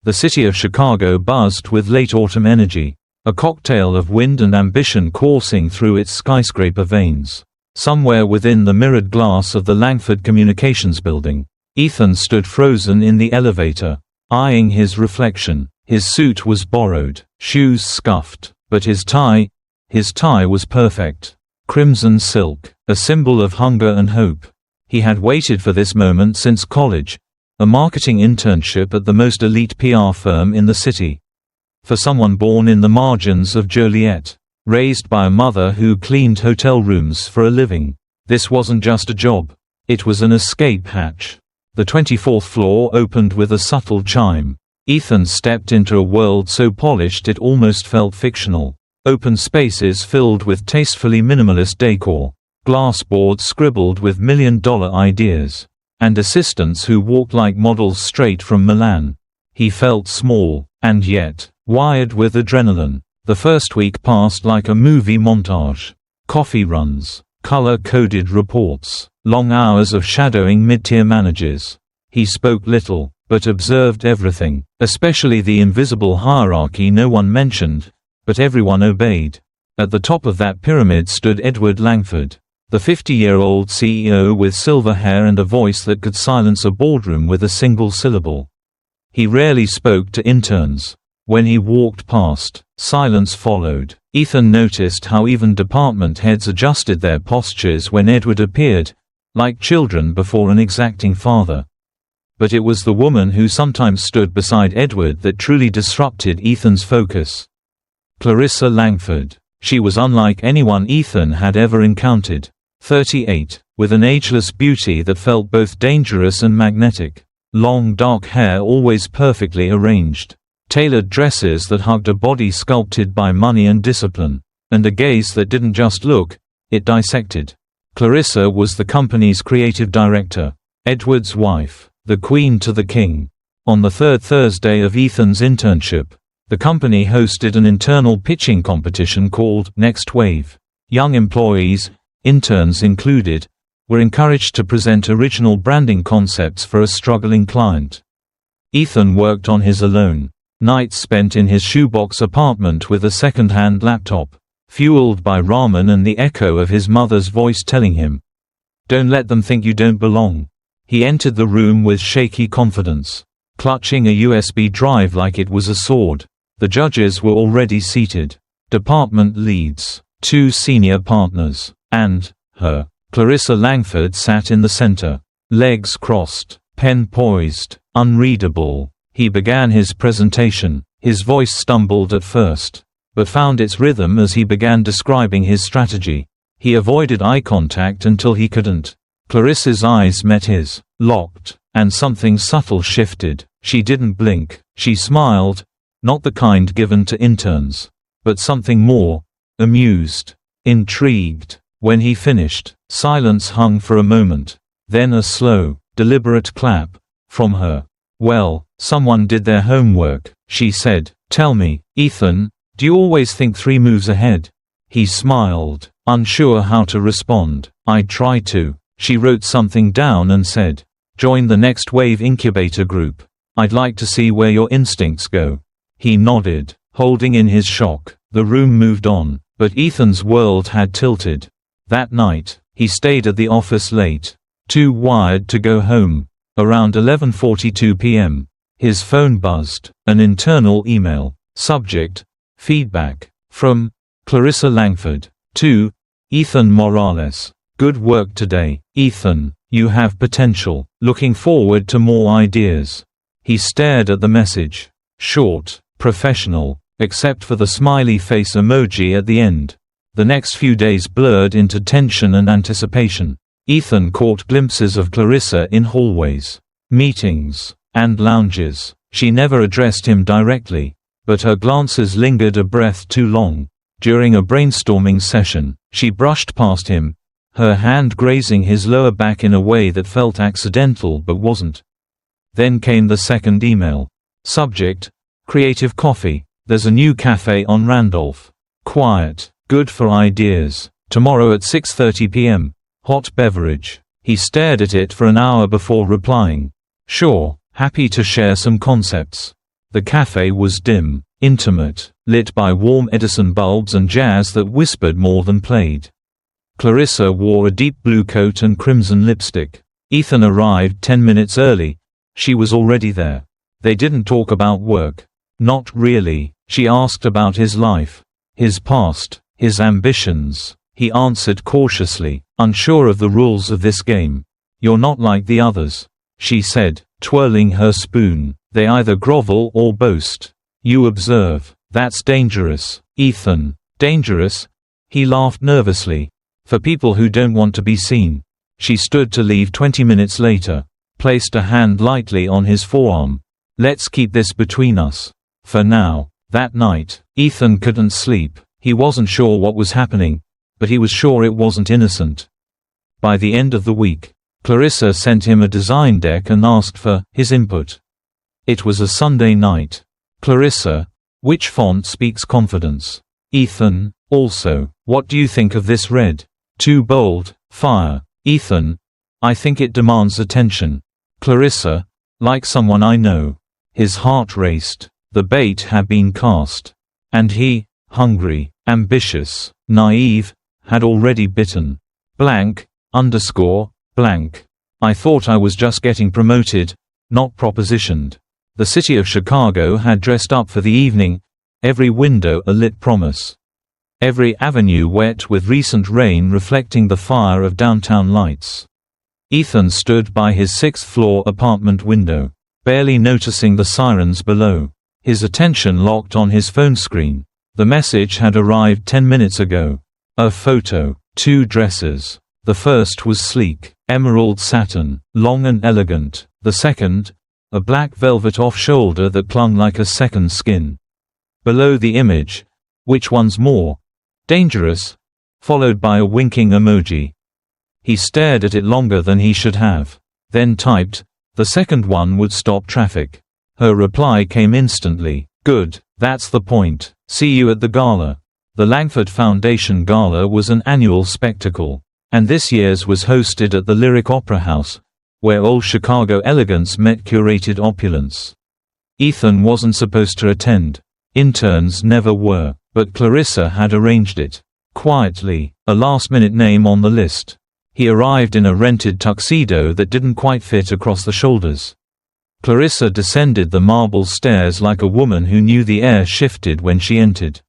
The city of Chicago buzzed with late autumn energy, a cocktail of wind and ambition coursing through its skyscraper veins. Somewhere within the mirrored glass of the Langford Communications building, Ethan stood frozen in the elevator, eyeing his reflection. His suit was borrowed, shoes scuffed, but his tie was perfect. Crimson silk, a symbol of hunger and hope. He had waited for this moment since college, a marketing internship at the most elite PR firm in the city. For someone born in the margins of Joliet, raised by a mother who cleaned hotel rooms for a living, this wasn't just a job. It was an escape hatch. The 24th floor opened with a subtle chime. Ethan stepped into a world so polished it almost felt fictional. Open spaces filled with tastefully minimalist decor, glass boards scribbled with million-dollar ideas, and assistants who walked like models straight from Milan. He felt small, and yet, wired with adrenaline. The first week passed like a movie montage. Coffee runs, color-coded reports, long hours of shadowing mid-tier managers. He spoke little, but observed everything, especially the invisible hierarchy no one mentioned, but everyone obeyed. At the top of that pyramid stood Edward Langford, the 50-year-old CEO with silver hair and a voice that could silence a boardroom with a single syllable. He rarely spoke to interns. When he walked past, silence followed. Ethan noticed how even department heads adjusted their postures when Edward appeared, like children before an exacting father. But it was the woman who sometimes stood beside Edward that truly disrupted Ethan's focus. Clarissa Langford. She was unlike anyone Ethan had ever encountered. 38, with an ageless beauty that felt both dangerous and magnetic. Long dark hair always perfectly arranged. Tailored dresses that hugged a body sculpted by money and discipline. And a gaze that didn't just look, it dissected. Clarissa was the company's creative director. Edward's wife. The queen to the king. On the third Thursday of Ethan's internship, the company hosted an internal pitching competition called Next Wave. Young employees, interns included, were encouraged to present original branding concepts for a struggling client. Ethan worked on his alone. Nights spent in his shoebox apartment with a second-hand laptop, fueled by ramen and the echo of his mother's voice telling him, "Don't let them think you don't belong." He entered the room with shaky confidence, clutching a USB drive like it was a sword. The judges were already seated. Department leads, 2 senior partners, and her. Clarissa Langford sat in the center, legs crossed, pen poised, unreadable. He began his presentation. His voice stumbled at first, but found its rhythm as he began describing his strategy. He avoided eye contact until he couldn't. Clarissa's eyes met his, locked, and something subtle shifted. She didn't blink. She smiled, not the kind given to interns, but something more, amused, intrigued. When he finished, silence hung for a moment, then a slow, deliberate clap from her. "Well, someone did their homework," she said. "Tell me, Ethan, do you always think 3 moves ahead?" He smiled, unsure how to respond. "I try to." She wrote something down and said, "Join the Next Wave incubator group. I'd like to see where your instincts go." He nodded, holding in his shock. The room moved on, but Ethan's world had tilted. That night, he stayed at the office late, too wired to go home. Around 11:42 p.m., his phone buzzed, an internal email. Subject: Feedback. From Clarissa Langford. To Ethan Morales. "Good work today, Ethan. You have potential. Looking forward to more ideas." He stared at the message. Short, professional, except for the smiley face emoji at the end. The next few days blurred into tension and anticipation. Ethan caught glimpses of Clarissa in hallways, meetings, and lounges. She never addressed him directly, but her glances lingered a breath too long. During a brainstorming session, she brushed past him, her hand grazing his lower back in a way that felt accidental but wasn't. Then came the second email. Subject: Creative Coffee. "There's a new cafe on Randolph. Quiet, good for ideas. Tomorrow at 6:30 p.m. Hot beverage." He stared at it for an hour before replying, "Sure, happy to share some concepts." The cafe was dim, intimate, lit by warm Edison bulbs and jazz that whispered more than played. Clarissa wore a deep blue coat and crimson lipstick. Ethan arrived 10 minutes early. She was already there. They didn't talk about work. Not really. She asked about his life, his past, his ambitions. He answered cautiously, unsure of the rules of this game. "You're not like the others," she said, twirling her spoon. "They either grovel or boast. You observe. That's dangerous, Ethan." "Dangerous?" He laughed nervously. "For people who don't want to be seen." She stood to leave 20 minutes later, placed a hand lightly on his forearm. "Let's keep this between us. For now." That night, Ethan couldn't sleep. He wasn't sure what was happening, but he was sure it wasn't innocent. By the end of the week, Clarissa sent him a design deck and asked for his input. It was a Sunday night. "Clarissa, which font speaks confidence?" "Ethan, also, what do you think of this red?" "Too bold." "Fire." "Ethan, I think it demands attention." "Clarissa, like someone I know." His heart raced. The bait had been cast. And he, hungry, ambitious, naive, had already bitten. Blank, underscore, blank. "I thought I was just getting promoted, not propositioned." The city of Chicago had dressed up for the evening, every window a lit promise. Every avenue wet with recent rain reflecting the fire of downtown lights. Ethan stood by his 6th-floor apartment window, barely noticing the sirens below. His attention locked on his phone screen. The message had arrived 10 minutes ago. A photo. 2 dresses. The first was sleek, emerald satin, long and elegant. The second, a black velvet off-shoulder that clung like a second skin. Below the image, "Which one's more dangerous?" followed by a winking emoji. He stared at it longer than he should have. Then typed, "The second one would stop traffic." Her reply came instantly. "Good, that's the point. See you at the gala." The Langford Foundation Gala was an annual spectacle, and this year's was hosted at the Lyric Opera House, where old Chicago elegance met curated opulence. Ethan wasn't supposed to attend. Interns never were, but Clarissa had arranged it. Quietly, a last-minute name on the list. He arrived in a rented tuxedo that didn't quite fit across the shoulders. Clarissa descended the marble stairs like a woman who knew the air shifted when she entered.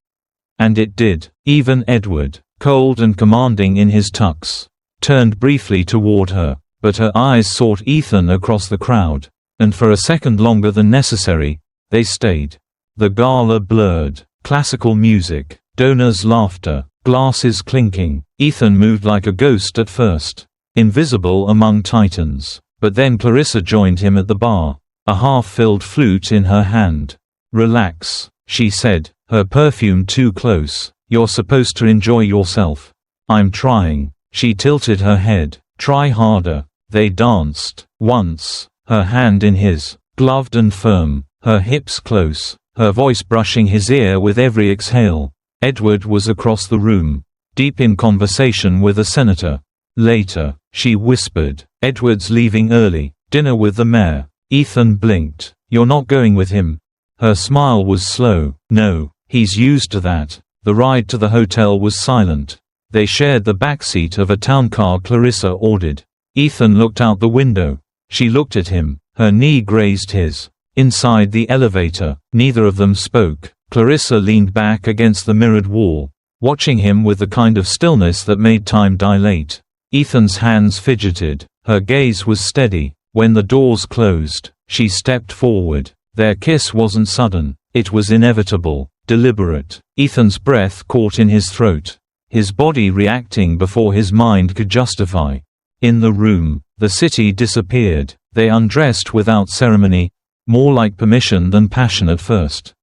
And it did. Even Edward, cold and commanding in his tux, turned briefly toward her, but her eyes sought Ethan across the crowd, and for a second longer than necessary, they stayed. The gala blurred. Classical music, donors' laughter, glasses clinking. Ethan moved like a ghost at first, invisible among titans, but then Clarissa joined him at the bar, a half-filled flute in her hand. "Relax," she said, her perfume too close. "You're supposed to enjoy yourself." "I'm trying." She tilted her head. "Try harder." They danced. Once, her hand in his, gloved and firm, her hips close, her voice brushing his ear with every exhale. Edward was across the room, deep in conversation with a senator. Later, she whispered, "Edward's leaving early. Dinner with the mayor." Ethan blinked. "You're not going with him?" Her smile was slow. "No, he's used to that." The ride to the hotel was silent. They shared the backseat of a town car Clarissa ordered. Ethan looked out the window. She looked at him. Her knee grazed his. Inside the elevator, neither of them spoke. Clarissa leaned back against the mirrored wall, watching him with the kind of stillness that made time dilate. Ethan's hands fidgeted. Her gaze was steady. When the doors closed, she stepped forward. Their kiss wasn't sudden. It was inevitable, deliberate. Ethan's breath caught in his throat, his body reacting before his mind could justify. In the room, the city disappeared. They undressed without ceremony, more like permission than passion at first.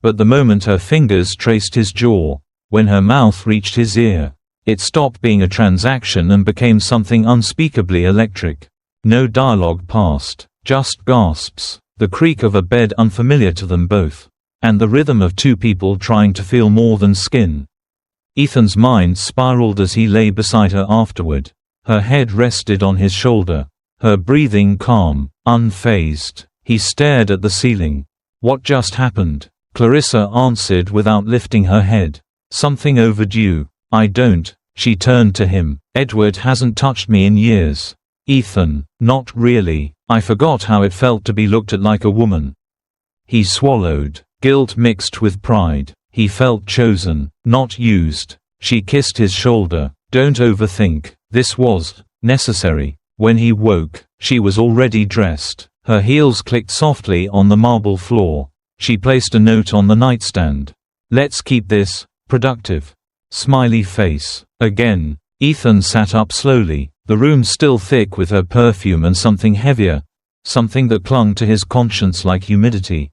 But the moment her fingers traced his jaw, when her mouth reached his ear, it stopped being a transaction and became something unspeakably electric. No dialogue passed, just gasps, the creak of a bed unfamiliar to them both, and the rhythm of two people trying to feel more than skin. Ethan's mind spiraled as he lay beside her afterward. Her head rested on his shoulder, her breathing calm, unfazed. He stared at the ceiling. What just happened? Clarissa answered without lifting her head. Something overdue. I don't. She turned to him. Edward hasn't touched me in years. Ethan, not really. I forgot how it felt to be looked at like a woman. He swallowed, guilt mixed with pride. He felt chosen, not used. She kissed his shoulder. Don't overthink. This was necessary. When he woke, she was already dressed. Her heels clicked softly on the marble floor. She placed a note on the nightstand. Let's keep this productive. Smiley face. Again. Ethan sat up slowly, the room still thick with her perfume and something heavier, something that clung to his conscience like humidity.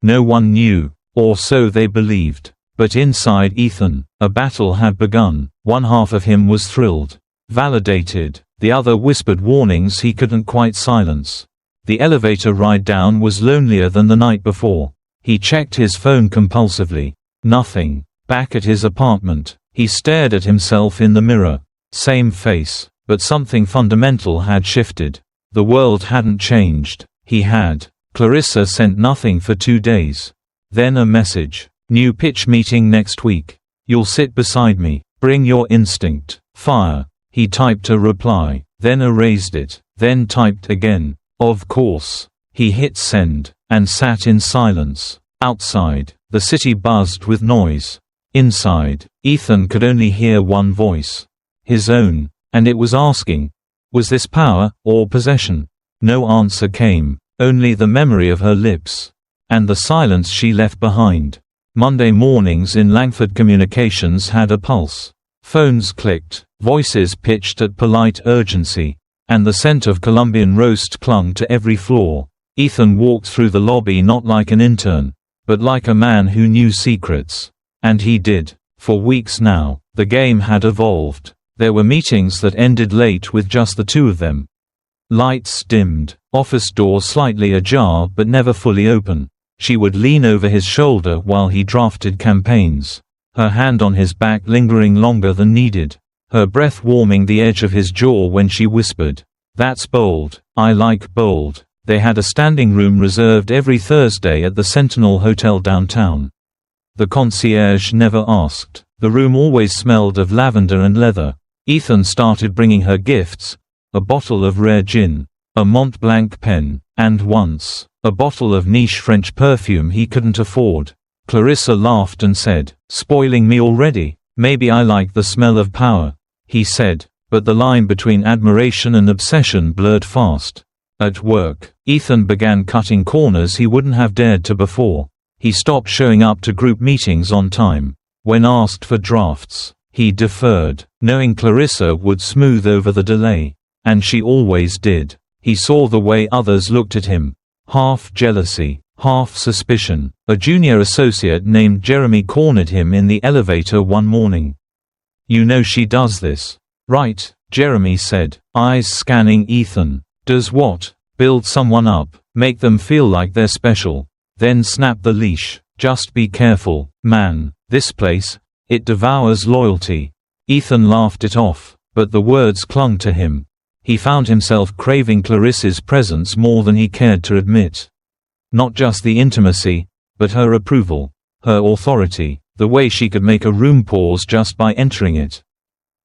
No one knew, or so they believed. But inside Ethan, a battle had begun. One half of him was thrilled, validated. The other whispered warnings he couldn't quite silence. The elevator ride down was lonelier than the night before. He checked his phone compulsively. Nothing. Back at his apartment, he stared at himself in the mirror. Same face, but something fundamental had shifted. The world hadn't changed. He had. Clarissa sent nothing for 2 days. Then a message. New pitch meeting next week. You'll sit beside me. Bring your instinct. Fire. He typed a reply, then erased it, then typed again. Of course. He hit send, and sat in silence. Outside, the city buzzed with noise. Inside, Ethan could only hear one voice. His own, and it was asking, was this power, or possession? No answer came, only the memory of her lips. And the silence she left behind. Monday mornings in Langford Communications had a pulse. Phones clicked, voices pitched at polite urgency, and the scent of Colombian roast clung to every floor. Ethan walked through the lobby not like an intern, but like a man who knew secrets. And he did. For weeks now, the game had evolved. There were meetings that ended late with just the two of them. Lights dimmed, office doors slightly ajar but never fully open. She would lean over his shoulder while he drafted campaigns, her hand on his back lingering longer than needed, her breath warming the edge of his jaw when she whispered, "That's bold. I like bold." They had a standing room reserved every Thursday at the Sentinel Hotel downtown. The concierge never asked. The room always smelled of lavender and leather. Ethan started bringing her gifts, a bottle of rare gin, a Mont Blanc pen, and once, a bottle of niche French perfume he couldn't afford. Clarissa laughed and said, "Spoiling me already? Maybe I like the smell of power," he said, but the line between admiration and obsession blurred fast. At work, Ethan began cutting corners he wouldn't have dared to before. He stopped showing up to group meetings on time. When asked for drafts, he deferred, knowing Clarissa would smooth over the delay. And she always did. He saw the way others looked at him. Half jealousy, half suspicion. A junior associate named Jeremy cornered him in the elevator one morning. "You know she does this, right?" Jeremy said, eyes scanning Ethan. "Does what? Build someone up, make them feel like they're special, then snap the leash. Just be careful, man. This place, it devours loyalty." Ethan laughed it off, but the words clung to him. He found himself craving Clarissa's presence more than he cared to admit. Not just the intimacy, but her approval, her authority, the way she could make a room pause just by entering it.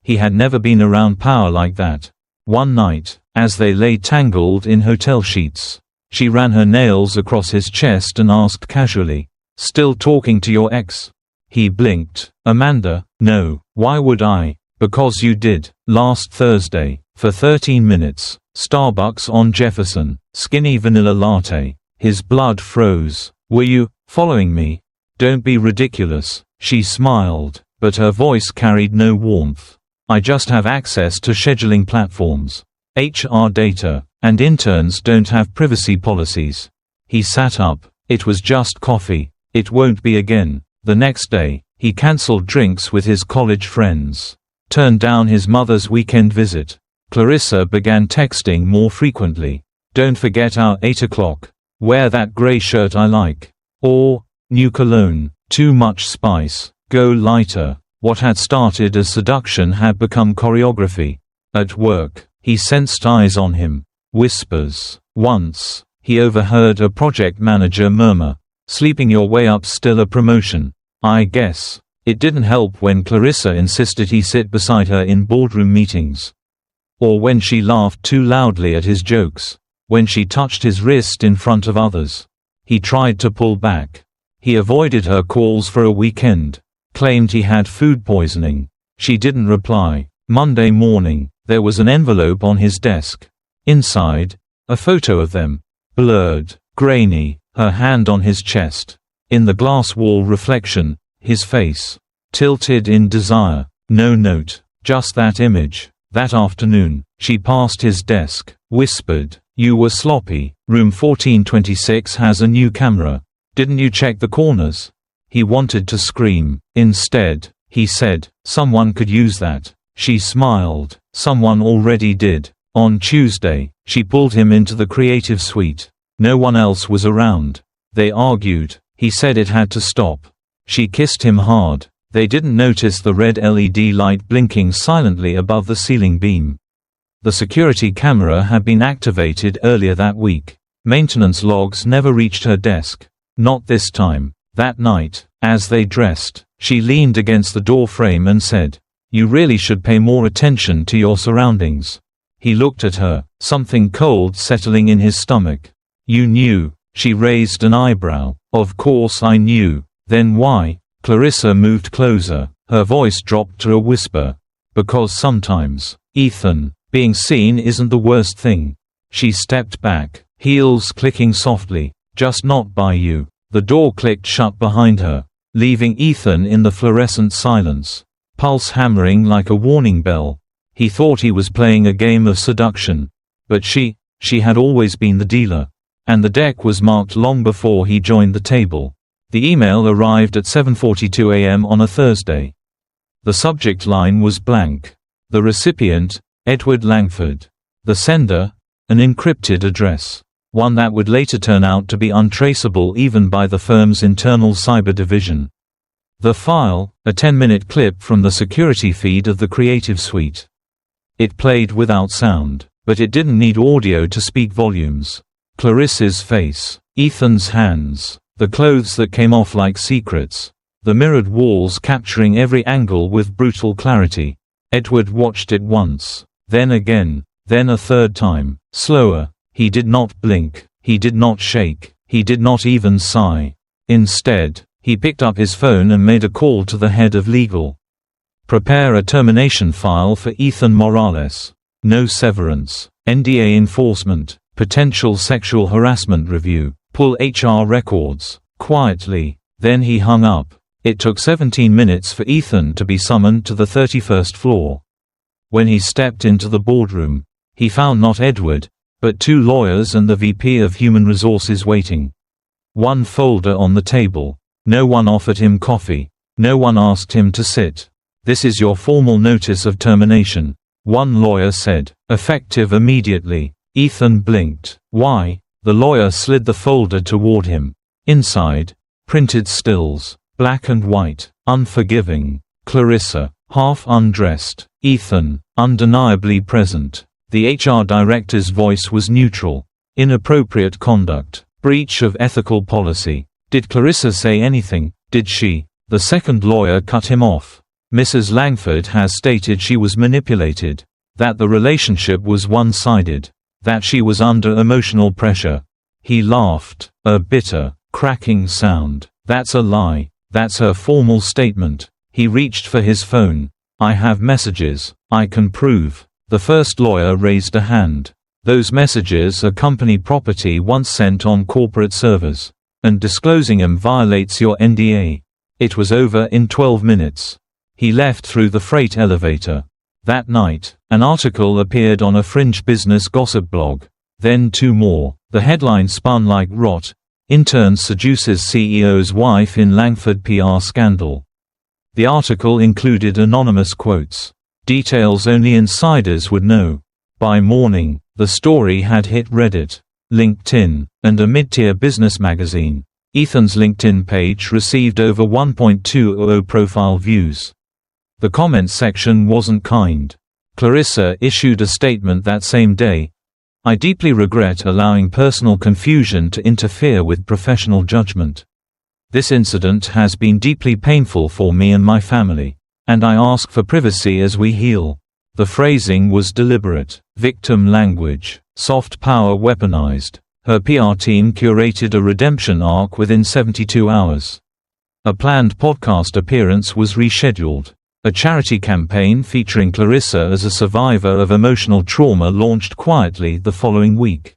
He had never been around power like that. One night, as they lay tangled in hotel sheets, she ran her nails across his chest and asked casually, "Still talking to your ex?" He blinked. "Amanda, no. Why would I?" "Because you did, last Thursday. For 13 minutes. Starbucks on Jefferson. Skinny vanilla latte." His blood froze. "Were you following me?" "Don't be ridiculous." She smiled, but her voice carried no warmth. "I just have access to scheduling platforms. HR data, and interns don't have privacy policies." He sat up. It was just coffee. It won't be again. The next day, he canceled drinks with his college friends. Turned down his mother's weekend visit. Clarissa began texting more frequently. "Don't forget our 8 o'clock. Wear that gray shirt I like." Or, "New cologne. Too much spice. Go lighter." What had started as seduction had become choreography. At work, he sensed eyes on him. Whispers. Once, he overheard a project manager murmur, Sleeping your way up's still a promotion, I guess. It didn't help when Clarissa insisted he sit beside her in boardroom meetings. Or when she laughed too loudly at his jokes. When she touched his wrist in front of others. He tried to pull back. He avoided her calls for a weekend. Claimed he had food poisoning. She didn't reply. Monday morning, there was an envelope on his desk. Inside, a photo of them. Blurred, grainy, her hand on his chest. In the glass wall reflection, his face. Tilted in desire. No note. Just that image. That afternoon, she passed his desk, whispered, "You were sloppy. Room 1426 has a new camera. Didn't you check the corners?" He wanted to scream. Instead, he said, "Someone could use that." She smiled. Someone already did. On Tuesday, she pulled him into the creative suite. No one else was around. They argued. He said it had to stop. She kissed him hard. They didn't notice the red LED light blinking silently above the ceiling beam. The security camera had been activated earlier that week. Maintenance logs never reached her desk. Not this time. That night, as they dressed, she leaned against the door frame and said, "You really should pay more attention to your surroundings." He looked at her, something cold settling in his stomach. "You knew?" She raised an eyebrow. "Of course I knew. Then why?" Clarissa moved closer. Her voice dropped to a whisper. "Because sometimes, Ethan, being seen isn't the worst thing." She stepped back, heels clicking softly. "Just not by you." The door clicked shut behind her, leaving Ethan in the fluorescent silence, pulse hammering like a warning bell. He thought he was playing a game of seduction. But she had always been the dealer. And the deck was marked long before he joined the table. The email arrived at 7:42 a.m. on a Thursday. The subject line was blank. The recipient, Edward Langford. The sender, an encrypted address. One that would later turn out to be untraceable even by the firm's internal cyber division. The file, a 10-minute clip from the security feed of the Creative Suite. It played without sound, but it didn't need audio to speak volumes. Clarissa's face, Ethan's hands, the clothes that came off like secrets, the mirrored walls capturing every angle with brutal clarity. Edward watched it once, then again, then a third time, slower. He did not blink, he did not shake, he did not even sigh. Instead, he picked up his phone and made a call to the head of legal. "Prepare a termination file for Ethan Morales. No severance, NDA enforcement, potential sexual harassment review, pull HR records." Quietly. Then he hung up. It took 17 minutes for Ethan to be summoned to the 31st floor. When he stepped into the boardroom, he found not Edward, but 2 lawyers and the VP of Human Resources waiting. One folder on the table. No one offered him coffee. No one asked him to sit. "This is your formal notice of termination," one lawyer said, "effective immediately." Ethan blinked. "Why?" The lawyer slid the folder toward him. Inside, printed stills, black and white, unforgiving. Clarissa, half undressed. Ethan, undeniably present. The HR director's voice was neutral. "Inappropriate conduct. Breach of ethical policy." Did Clarissa say anything? Did she? The second lawyer cut him off. "Mrs. Langford has stated she was manipulated. That the relationship was one-sided. That she was under emotional pressure." He laughed. A bitter, cracking sound. "That's a lie. That's her formal statement." He reached for his phone. "I have messages. I can prove." The first lawyer raised a hand. "Those messages are company property once sent on corporate servers. And disclosing them violates your NDA." It was over in 12 minutes. He left through the freight elevator. That night, an article appeared on a fringe business gossip blog. Then 2 more. The headline spun like rot. "Intern seduces CEO's wife in Langford PR scandal." The article included anonymous quotes. Details only insiders would know. By morning, the story had hit Reddit, LinkedIn, and a mid-tier business magazine. Ethan's LinkedIn page received over 1.20 profile views. The comments section wasn't kind. Clarissa issued a statement that same day. "I deeply regret allowing personal confusion to interfere with professional judgment. This incident has been deeply painful for me and my family. And I ask for privacy as we heal. The phrasing was deliberate. Victim language. Soft power weaponized. Her PR team curated a redemption arc within 72 hours. A planned podcast appearance was rescheduled. A charity campaign featuring Clarissa as a survivor of emotional trauma launched quietly the following week.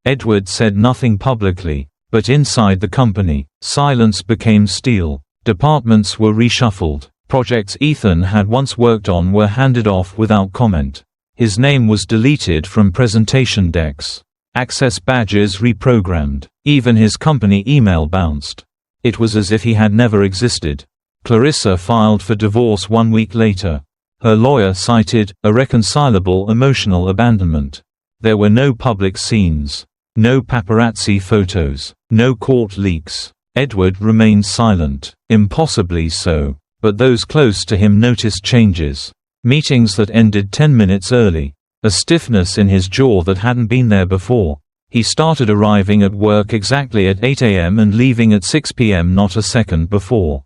Edward said nothing publicly, but inside the company, silence became steel. Departments were reshuffled. Projects Ethan had once worked on were handed off without comment. His name was deleted from presentation decks. Access badges reprogrammed. Even his company email bounced. It was as if he had never existed. Clarissa filed for divorce 1 week later. Her lawyer cited irreconcilable emotional abandonment. There were no public scenes. No paparazzi photos. No court leaks. Edward remained silent. Impossibly so. But those close to him noticed changes. Meetings that ended 10 minutes early. A stiffness in his jaw that hadn't been there before. He started arriving at work exactly at 8 a.m. and leaving at 6 p.m. not a second before.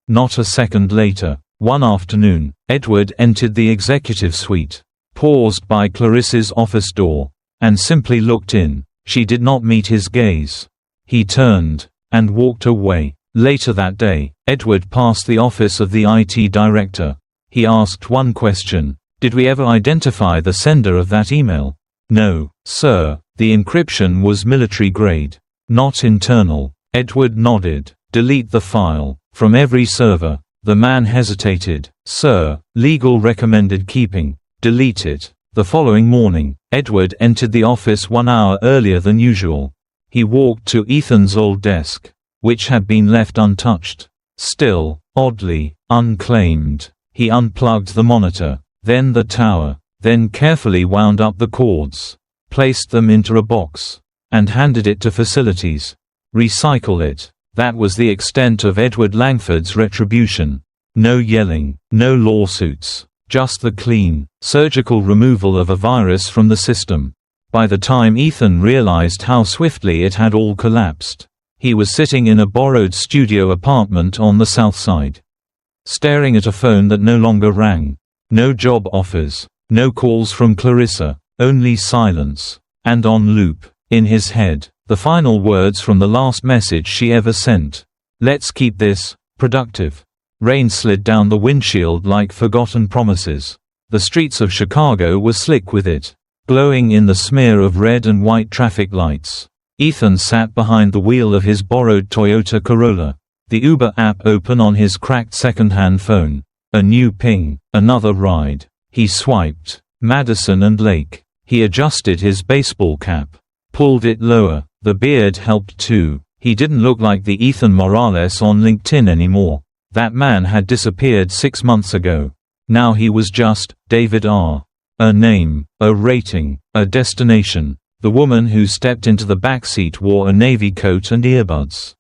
Not a second later. One afternoon, Edward entered the executive suite, paused by Clarissa's office door, and simply looked in. She did not meet his gaze. He turned and walked away. Later that day, Edward passed the office of the IT director. He asked one question: "Did we ever identify the sender of that email?" "No, sir. The encryption was military grade. Not internal." Edward nodded. "Delete the file. From every server." The man hesitated. "Sir, legal recommended keeping." "Delete it." The following morning, Edward entered the office 1 hour earlier than usual. He walked to Ethan's old desk, which had been left untouched. Still, oddly, unclaimed. He unplugged the monitor, then the tower, then carefully wound up the cords, placed them into a box, and handed it to facilities. Recycle it. That was the extent of Edward Langford's retribution. No yelling, no lawsuits, just the clean, surgical removal of a virus from the system. By the time Ethan realized how swiftly it had all collapsed, he was sitting in a borrowed studio apartment on the South Side, staring at a phone that no longer rang. No job offers, no calls from Clarissa, only silence. And on loop, in his head, the final words from the last message she ever sent. "Let's keep this productive." Rain slid down the windshield like forgotten promises. The streets of Chicago were slick with it, glowing in the smear of red and white traffic lights. Ethan sat behind the wheel of his borrowed Toyota Corolla, the Uber app open on his cracked second-hand phone. A new ping, another ride. He swiped. Madison and Lake. He adjusted his baseball cap, pulled it lower. The beard helped too. He didn't look like the Ethan Morales on LinkedIn anymore. That man had disappeared 6 months ago. Now he was just David R. A name, a rating, a destination. The woman who stepped into the backseat wore a navy coat and earbuds.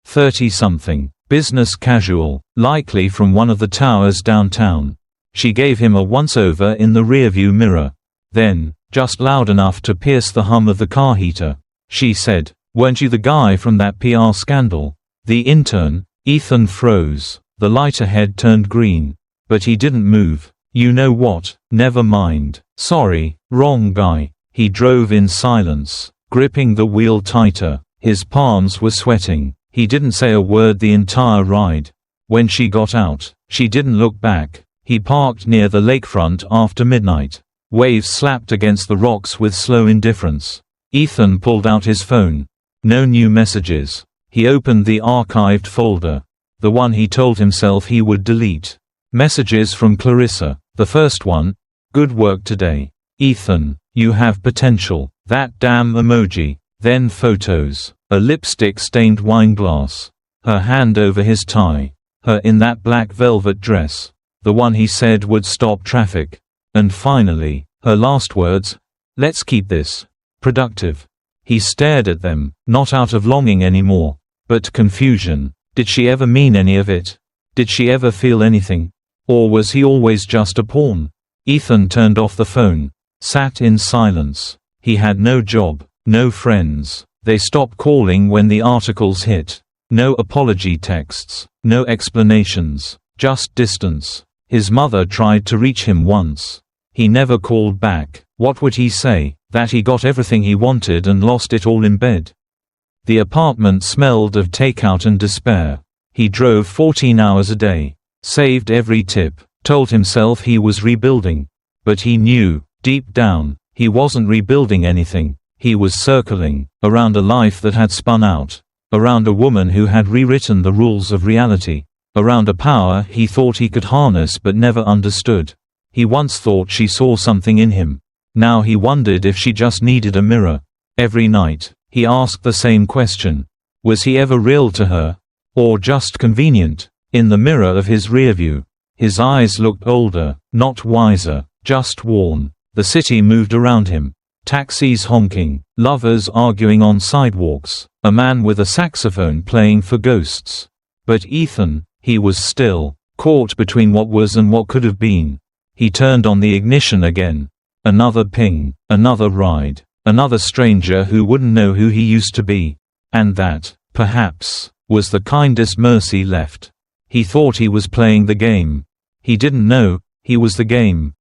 30-something, business casual, likely from one of the towers downtown. She gave him a once-over in the rearview mirror. Then, just loud enough to pierce the hum of the car heater, she said, "Weren't you the guy from that PR scandal? The intern?" Ethan froze. The light ahead turned green. But he didn't move. "You know what, never mind. Sorry, wrong guy." He drove in silence, gripping the wheel tighter. His palms were sweating. He didn't say a word the entire ride. When she got out, she didn't look back. He parked near the lakefront after midnight. Waves slapped against the rocks with slow indifference. Ethan pulled out his phone. No new messages. He opened the archived folder, the one he told himself he would delete. Messages from Clarissa. The first one: "Good work today. Ethan, you have potential." That damn emoji. Then photos. A lipstick-stained wine glass. Her hand over his tie. Her in that black velvet dress. The one he said would stop traffic. And finally, her last words: "Let's keep this productive." He stared at them, not out of longing anymore, but confusion. Did she ever mean any of it? Did she ever feel anything? Or was he always just a pawn? Ethan turned off the phone, sat in silence. He had no job, no friends. They stopped calling when the articles hit. No apology texts, no explanations, just distance. His mother tried to reach him once. He never called back. What would he say? That he got everything he wanted and lost it all in bed? The apartment smelled of takeout and despair. He drove 14 hours a day, saved every tip, told himself he was rebuilding. But he knew, deep down, he wasn't rebuilding anything. He was circling around a life that had spun out, around a woman who had rewritten the rules of reality, around a power he thought he could harness but never understood. He once thought she saw something in him. Now he wondered if she just needed a mirror. Every night, he asked the same question. Was he ever real to her? Or just convenient? In the mirror of his rearview, his eyes looked older, not wiser, just worn. The city moved around him. Taxis honking, lovers arguing on sidewalks, a man with a saxophone playing for ghosts. But Ethan, he was still, caught between what was and what could have been. He turned on the ignition again. Another ping, another ride, another stranger who wouldn't know who he used to be. And that, perhaps, was the kindest mercy left. He thought he was playing the game. He didn't know, he was the game.